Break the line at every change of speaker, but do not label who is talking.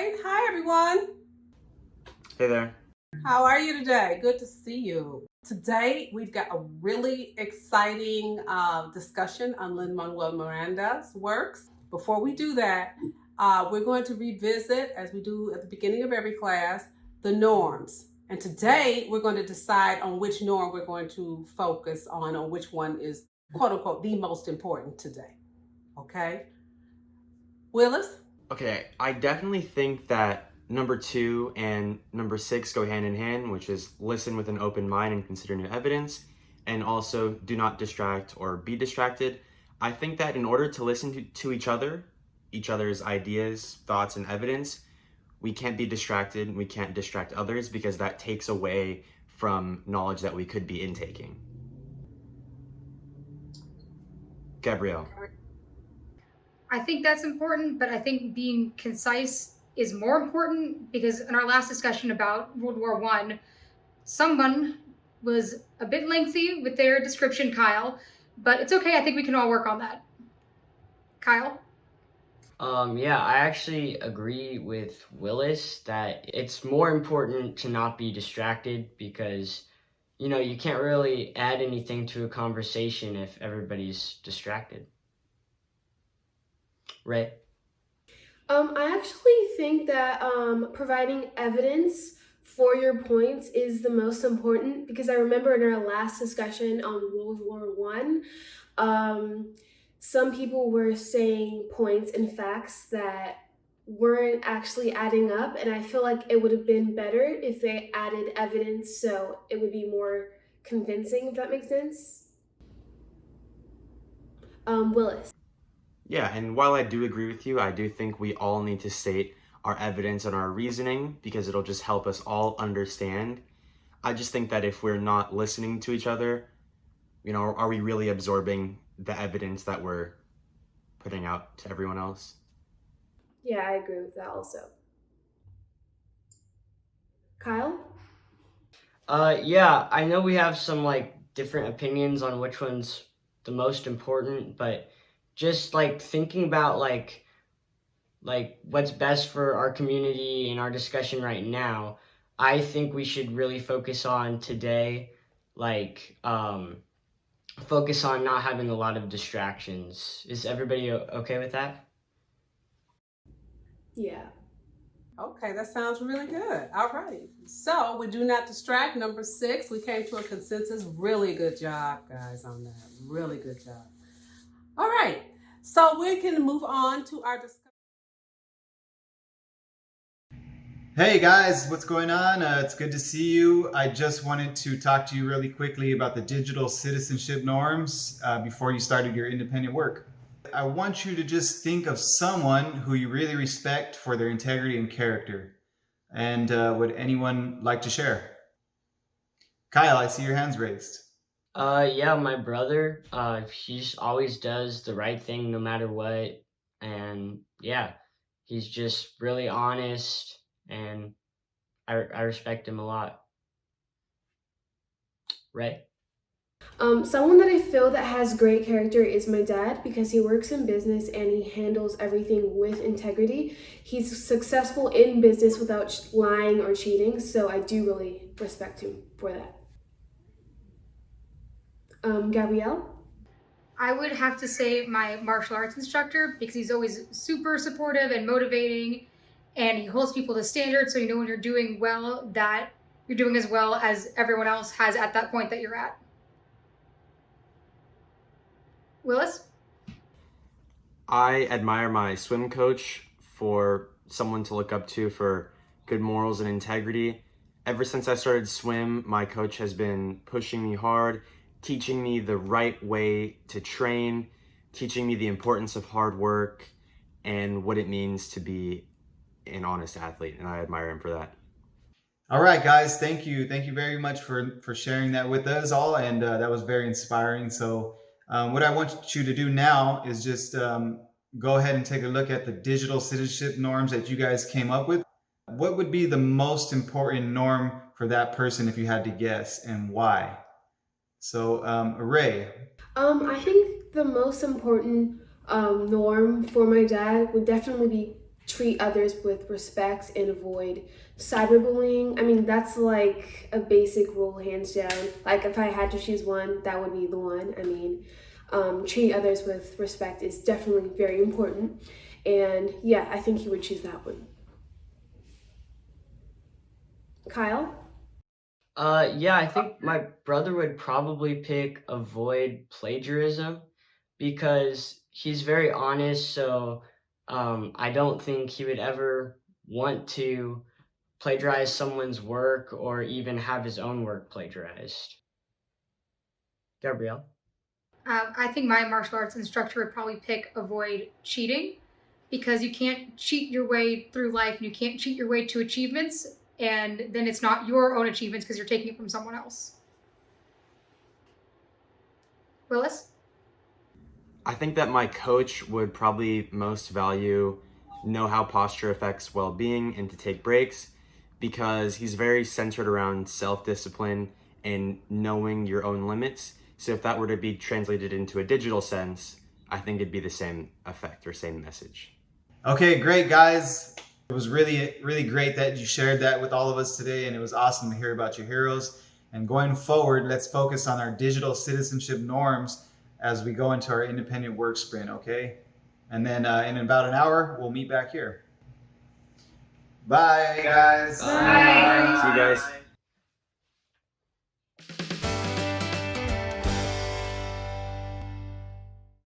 right. Hi, everyone.
Hey there.
How are you today? Good to see you. Today, we've got a really exciting discussion on Lin-Manuel Miranda's works. Before we do that, we're going to revisit, as we do at the beginning of every class, the norms. And today, we're going to decide on which norm we're going to focus on which one is, quote unquote, the most important today. Okay? Willis?
Okay, I definitely think that number 2 and number 6 go hand in hand, which is listen with an open mind and consider new evidence, and also do not distract or be distracted. I think that in order to listen to each other's ideas, thoughts, and evidence, we can't be distracted. We can't distract others because that takes away from knowledge that we could be intaking. Gabrielle.
I think that's important, but I think being concise is more important because in our last discussion about World War I, someone was a bit lengthy with their description, Kyle, but it's okay. I think we can all work on that. Kyle?
Yeah, I actually agree with Willis that it's more important to not be distracted because, you can't really add anything to a conversation if everybody's distracted. Ray?
I actually think that providing evidence for your points is the most important because I remember in our last discussion on World War One, some people were saying points and facts that weren't actually adding up, and I feel like it would have been better if they added evidence so it would be more convincing, if that makes sense. Willis.
Yeah, and while I do agree with you, I do think we all need to state our evidence and our reasoning because it'll just help us all understand. I just think that if we're not listening to each other, are we really absorbing the evidence that we're putting out to everyone else?
Yeah, I agree with that also. Kyle?
Yeah, I know we have some different opinions on which one's the most important, but just thinking about what's best for our community and our discussion right now, I think we should really focus on today, focus on not having a lot of distractions. Is everybody okay with that?
Yeah.
Okay, that sounds really good. All right. So we do not distract. Number 6, we came to a consensus. Really good job, guys, on that. Really good job. All right. So we can move on to our discussion.
Hey guys, what's going on? It's good to see you. I just wanted to talk to you really quickly about the digital citizenship norms before you started your independent work. I want you to just think of someone who you really respect for their integrity and character. And would anyone like to share? Kyle, I see your hands raised.
Yeah, my brother. He always does the right thing no matter what. And yeah, he's just really honest and I respect him a lot. Ray?
Someone that I feel that has great character is my dad because he works in business and he handles everything with integrity. He's successful in business without lying or cheating, so I do really respect him for that. Gabrielle?
I would have to say my martial arts instructor because he's always super supportive and motivating and he holds people to standards so when you're doing well that you're doing as well as everyone else has at that point that you're at. Willis?
I admire my swim coach for someone to look up to for good morals and integrity. Ever since I started swim, my coach has been pushing me hard, teaching me the right way to train, teaching me the importance of hard work and what it means to be an honest athlete, and I admire him for that.
All right, guys, thank you. Thank you very much for sharing that with us all, and that was very inspiring. So what I want you to do now is just go ahead and take a look at the digital citizenship norms that you guys came up with. What would be the most important norm for that person if you had to guess, and why? So, Ray.
I think the most important norm for my dad would definitely be treat others with respect and avoid cyberbullying. I mean, that's like a basic rule, hands down. Like, if I had to choose one, that would be the one. I mean, treating others with respect is definitely very important. And yeah, I think he would choose that one. Kyle?
Yeah, I think my brother would probably pick avoid plagiarism because he's very honest. So I don't think he would ever want to plagiarize someone's work or even have his own work plagiarized. Gabrielle?
I think my martial arts instructor would probably pick avoid cheating because you can't cheat your way through life and you can't cheat your way to achievements, and then it's not your own achievements because you're taking it from someone else. Willis?
I think that my coach would probably most value know how posture affects well-being and to take breaks, because he's very centered around self-discipline and knowing your own limits. So if that were to be translated into a digital sense, I think it'd be the same effect or same message.
Okay, great, guys. It was really, really great that you shared that with all of us today, and it was awesome to hear about your heroes. And going forward, let's focus on our digital citizenship norms as we go into our independent work sprint, okay? And then in about an hour, we'll meet back here. Bye, guys.
Bye. See you guys.